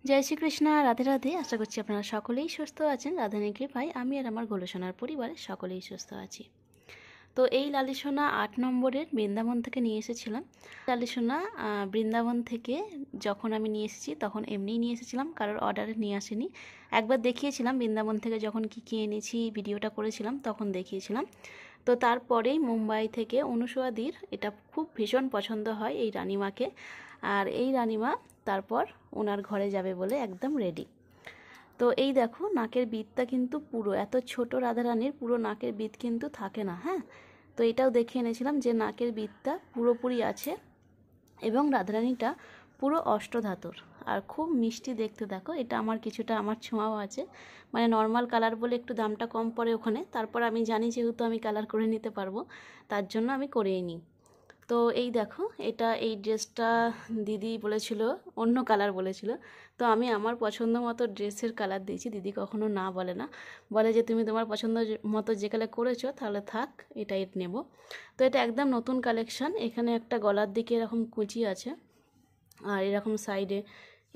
জয় শ্রীকৃষ্ণ, রাধে রাধে। আশা করছি আপনারা সকলেই সুস্থ আছেন। রাধারানীর কৃপায় আমি আর আমার গোলসোনার পরিবার সকলেই সুস্থ আছি। তো এই লালিসোনা 8 নম্বরের বৃন্দাবন থেকে নিয়ে এসেছিলাম। লালিসোনা বৃন্দাবন থেকে যখন আমি নিয়ে এসেছি তখন এমনিই নিয়ে এসেছিলাম, কারোর অর্ডারে নিয়ে আসেনি। একবার দেখিয়েছিলাম বৃন্দাবন থেকে যখন কী এনেছি, ভিডিওটা করেছিলাম তখন দেখিয়েছিলাম। তো তারপরেই মুম্বাই থেকে অনুসুয়াদির এটা খুব ভীষণ পছন্দ হয় এই রানিমাকে, আর এই রানিমা তারপর ওনার ঘরে যাবে বলে একদম রেডি। তো এই দেখো, নাকের বিটটা কিন্তু পুরো, এত ছোট রাধারানীর পুরো নাকের বিট কিন্তু থাকে না। হ্যাঁ, তো এটাও দেখে এনেছিলাম যে নাকের বিটটা পুরোপুরি আছে এবং রাধারানীটা পুরো অষ্টধাতুর আর খুব মিষ্টি দেখতে। দেখো, এটা আমার কিছুটা আমার ছোঁয়াও আছে, মানে নর্মাল কালার বলে একটু দামটা কম পড়ে ওখানে। তারপর আমি জানি যেহেতু আমি কালার করে নিতে পারবো, তার জন্য আমি করেই নিই। তো এই দেখো, এই ড্রেসটা দিদি বলেছিল অন্য কালার বলেছিল, তো আমি আমার পছন্দ মতো ড্রেসের কালার দিয়েছি। দিদি কখনো না বলে না, বলে যে তুমি তোমার পছন্দ মতো যে কালার করেছো তাহলে থাক, এটাই নেব। তো এটা একদম নতুন কালেকশান। এখানে একটা গলার দিকে এরকম কুচি আছে আর এরকম সাইডে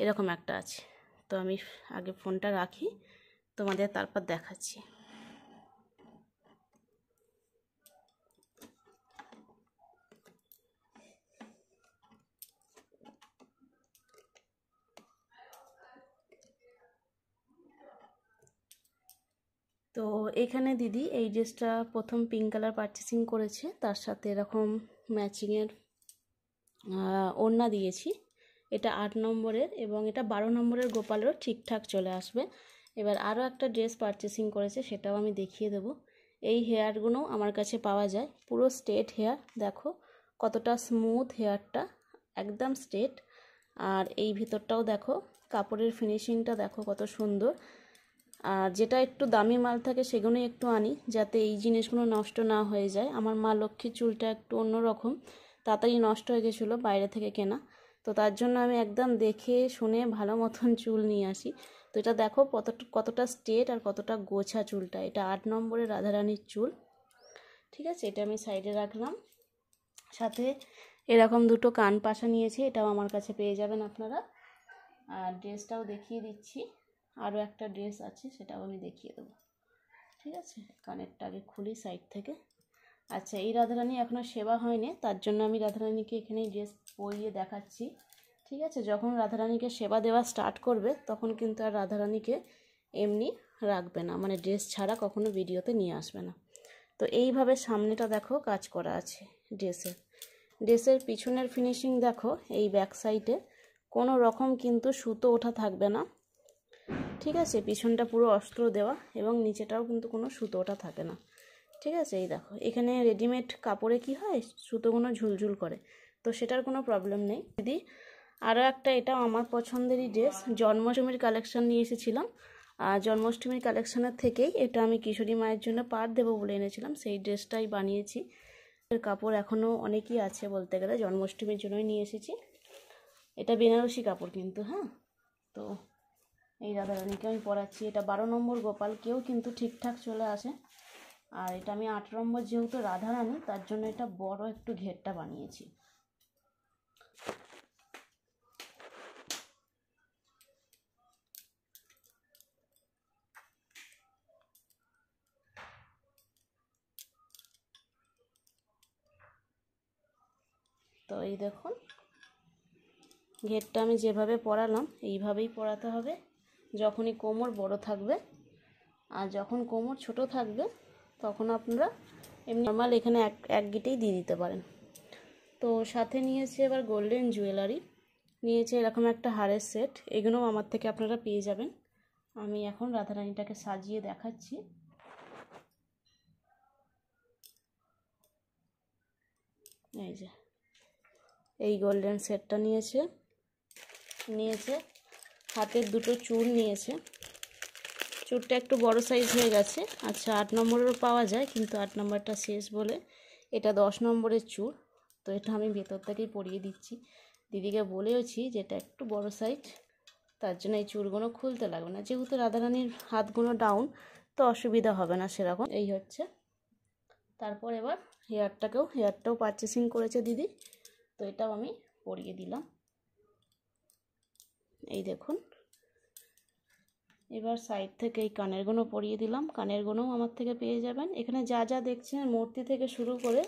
এরকম একটা আছে। তো আমি আগে ফোনটা রাখি, তোমাদের তারপর দেখাচ্ছি। তো এখানে দিদি এই ড্রেসটা প্রথম পিঙ্ক কালার পারচেসিং করেছে, তার সাথে এরকম ম্যাচিংয়ের ওড়না দিয়েছি। এটা 8 নম্বরের এবং এটা 12 নম্বরের গোপালেরও ঠিকঠাক চলে আসবে। এবার আরও একটা ড্রেস পারচেসিং করেছে, সেটাও আমি দেখিয়ে দেবো। এই হেয়ারগুলো আমার কাছে পাওয়া যায়, পুরো স্ট্রেট হেয়ার। দেখো কতটা স্মুথ হেয়ারটা, একদম স্ট্রেট। আর এই ভিতরটাও দেখো, কাপড়ের ফিনিশিংটা দেখো কত সুন্দর। আর যেটা একটু দামি মাল থাকে সেগুলোই একটু আনি, যাতে এই জিনিসগুলো নষ্ট না হয়ে যায়। আমার মা লক্ষ্মীর চুলটা একটু অন্যরকম, তাড়াতাড়ি নষ্ট হয়ে গেছিলো বাইরে থেকে কেনা, তো তার জন্য আমি একদম দেখে শুনে ভালো মতন চুল নিয়ে আসি। তো এটা দেখো কতটা স্ট্রেট আর কতটা গোছা চুলটা। এটা 8 নম্বরের রাধারানীর চুল। ঠিক আছে, এটা আমি সাইডে রাখলাম। সাথে এরকম দুটো কান পাশা নিয়েছি, এটাও আমার কাছে পেয়ে যাবেন আপনারা। আর ড্রেসটাও দেখিয়ে দিচ্ছি, আরও একটা ড্রেস আছে সেটাও আমি দেখিয়ে দেবো। ঠিক আছে, কানেরটা আগে খুলি সাইড থেকে। আচ্ছা, এই রাধারানী এখনও সেবা হয়নি, তার জন্য আমি রাধারানীকে এখানে ড্রেস পরিয়ে দেখাচ্ছি। ঠিক আছে, যখন রাধারানীকে সেবা দেওয়া স্টার্ট করবে তখন কিন্তু আর রাধারানীকে এমনি রাখবে না, মানে ড্রেস ছাড়া কখনো ভিডিওতে নিয়ে আসবে না। তো এইভাবে সামনেটা দেখো কাজ করা আছে ড্রেসের পিছনের ফিনিশিং দেখো। এই ব্যাক সাইডে কোনো রকম কিন্তু সুতো ওঠা থাকবে না। ঠিক আছে, পিছনটা পুরো অস্ত্র দেওয়া এবং নিচেটাও কিন্তু কোনো সুতো ওঠা থাকে না। ঠিক আছে, এই দেখো, এখানে রেডিমেড কাপড়ে কি হয়, সুতোগুলো ঝুলঝুল করে, তো সেটার কোনো প্রবলেম নেই। দিদি আরও একটা, এটাও আমার পছন্দেরই ড্রেস, জন্মাষ্টমীর কালেকশান নিয়ে এসেছিলাম। আর জন্মাষ্টমীর কালেকশানের থেকেই এটা আমি কিশোরী মায়ের জন্য পার দেবো বলে এনেছিলাম, সেই ড্রেসটাই বানিয়েছি। এর কাপড় এখনও অনেকই আছে বলতে গেলে, জন্মাষ্টমীর জন্যই নিয়ে এসেছি। এটা বেনারসি কাপড় কিন্তু। হ্যাঁ, তো এই রাধারানীকে আমি পরাচ্ছি। এটা 12 নম্বর গোপালকেও কিন্তু ঠিকঠাক চলে আসে। আর এটা আমি 8 নম্বর যেহেতু রাধারানী, তার জন্য এটা বড় একটু ঘেরটা বানিয়েছি। তো এই দেখুন, ঘেরটা আমি যেভাবে পরালাম এইভাবেই পরাতে হবে যখনই কোমর বড় থাকবে। আর যখন কোমর ছোট থাকবে তখন আপনারা এমনি নর্মাল এখানে এক গিটেই দিয়ে দিতে পারেন। তো সাথে নিয়েছে এবার গোল্ডেন জুয়েলারি, নিয়েছে এরকম একটা হারের সেট। এগুলোও আমার থেকে আপনারা পেয়ে যাবেন। আমি এখন রাধারানীটাকে সাজিয়ে দেখাচ্ছি। এই যে এই গোল্ডেন সেটটা নিয়েছে হাতের দুটো চূড় নিয়েছে। চূড়টা একটু বড় সাইজ হয়ে গেছে। আচ্ছা, 8 নম্বরেরও পাওয়া যায়, কিন্তু 8 নম্বরটা শেষ বলে এটা 10 নম্বরের চূড়। তো এটা আমি ভেতর থেকেই পরিয়ে দিচ্ছি। দিদিকে বলেওছি যে এটা একটু বড় সাইজ, তার জন্য এই চূড়গুলো খুলতে লাগবে না, যেহেতু রাধারানীর হাতগুলো ডাউন, তো অসুবিধা হবে না সেরকম। এই হচ্ছে। তারপর এবার হেয়ারটাও পারচেসিং করেছে দিদি, তো এটাও আমি পরিয়ে দিলাম। এই দেখুন, এবার সাইড থেকে এই কানের গুলো পরিয়ে দিলাম। কানের গুলোও আমার থেকে পেয়ে যাবেন। এখানে যা যা দেখছেন মূর্তি থেকে শুরু করে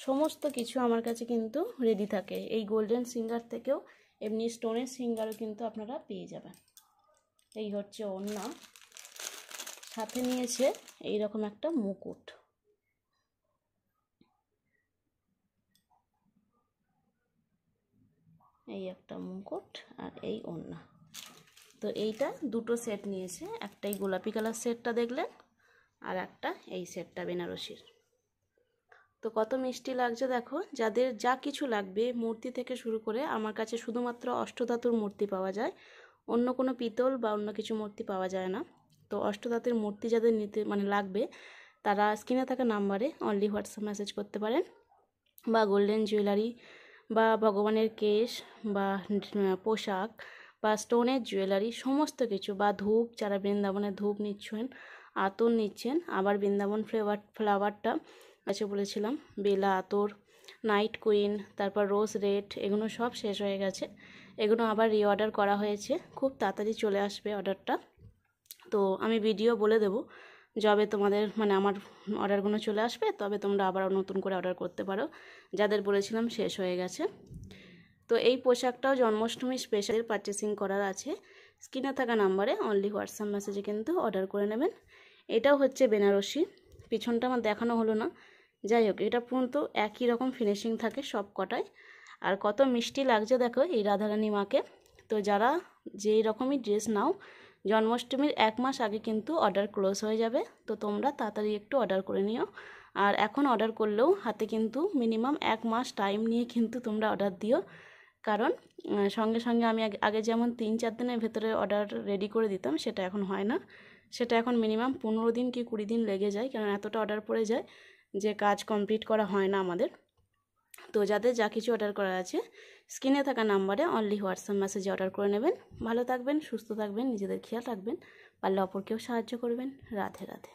সমস্ত কিছু আমার কাছে কিন্তু রেডি থাকে। এই গোল্ডেন সিঙ্গার থেকেও এমনি স্টোনের সিঙ্গারও কিন্তু আপনারা পেয়ে যাবেন। এই হচ্ছে ওড়না, সাথে নিয়েছে এই রকম একটা মুকুট। এই একটা মুকুট আর এই ওড়না। তো এইটা দুটো সেট নিয়েছে, একটা এই গোলাপি কালার সেটটা দেখলেন আর একটা এই সেটটা বেনারসির। তো কত মিষ্টি লাগছে দেখো। যাদের যা কিছু লাগবে মূর্তি থেকে শুরু করে, আমার কাছে শুধুমাত্র অষ্টধাতুর মূর্তি পাওয়া যায়, অন্য কোনো পিতল বা অন্য কিছু মূর্তি পাওয়া যায় না। তো অষ্টধাতুর মূর্তি যাদের নিতে লাগবে তারা স্ক্রিনে থাকা নাম্বারে অনলি হোয়াটসঅ্যাপ মেসেজ করতে পারেন, বা গোল্ডেন জুয়েলারি বা ভগবানের কেশ বা পোশাক বা স্টোনের জুয়েলারি সমস্ত কিছু, বা ধূপ, যারা বৃন্দাবনের ধূপ নিচ্ছেন, আতর নিচ্ছেন, আবার বৃন্দাবন ফ্লাওয়ারটা আছে বলেছিলাম, বেলা আতর, নাইট কুইন, তারপর রোজ রেড, এগুলো সব শেষ হয়ে গেছে। এগুলো আবার রিঅর্ডার করা হয়েছে, খুব তাড়াতাড়ি চলে আসবে অর্ডারটা। তো আমি ভিডিও বলে দেবো যবে তোমাদের আমার অর্ডারগুলো চলে আসবে, তবে তোমরা আবার নতুন করে অর্ডার করতে পারো, যাদের বলেছিলাম শেষ হয়ে গেছে। তো এই পোশাকটাও জন্মাষ্টমী স্পেশাল পারচেসিং করার আছে, স্ক্রিনে থাকা নাম্বারে অনলি হোয়াটসঅ্যাপ মেসেজে কিন্তু অর্ডার করে নেবেন। এটাও হচ্ছে বেনারসি, পিছনটা আমার দেখানো হলো না, যাই হোক এটা কিন্তু একই রকম ফিনিশিং থাকে সব কটায়। আর কত মিষ্টি লাগছে দেখো এই রাধারানী মাকে। তো যারা যেই রকমই ড্রেস নাও, জন্মাষ্টমীর 1 মাস আগে কিন্তু অর্ডার ক্লোজ হয়ে যাবে। তো তোমরা তাড়াতাড়ি একটু অর্ডার করে নিও। আর এখন অর্ডার করলেও হাতে কিন্তু মিনিমাম 1 মাস টাইম নিয়ে কিন্তু তোমরা অর্ডার দিও, কারণ সঙ্গে সঙ্গে আমি আগে যেমন 3-4 দিনের ভেতরে অর্ডার রেডি করে দিতাম, সেটা এখন হয় না। সেটা এখন মিনিমাম 15 দিন কি 20 দিন লেগে যায়, কারণ এতটা অর্ডার পড়ে যায় যে কাজ কমপ্লিট করা হয় না আমাদের। তো যাদের যা কিছু অর্ডার করা আছে স্ক্রিনে থাকা নাম্বারে অনলি হোয়াটসঅ্যাপ মেসেজে অর্ডার করে নেবেন। ভালো থাকবেন, সুস্থ থাকবেন, নিজেদের খেয়াল রাখবেন, পারলে অপরকেও সাহায্য করবেন। রাধে রাধে।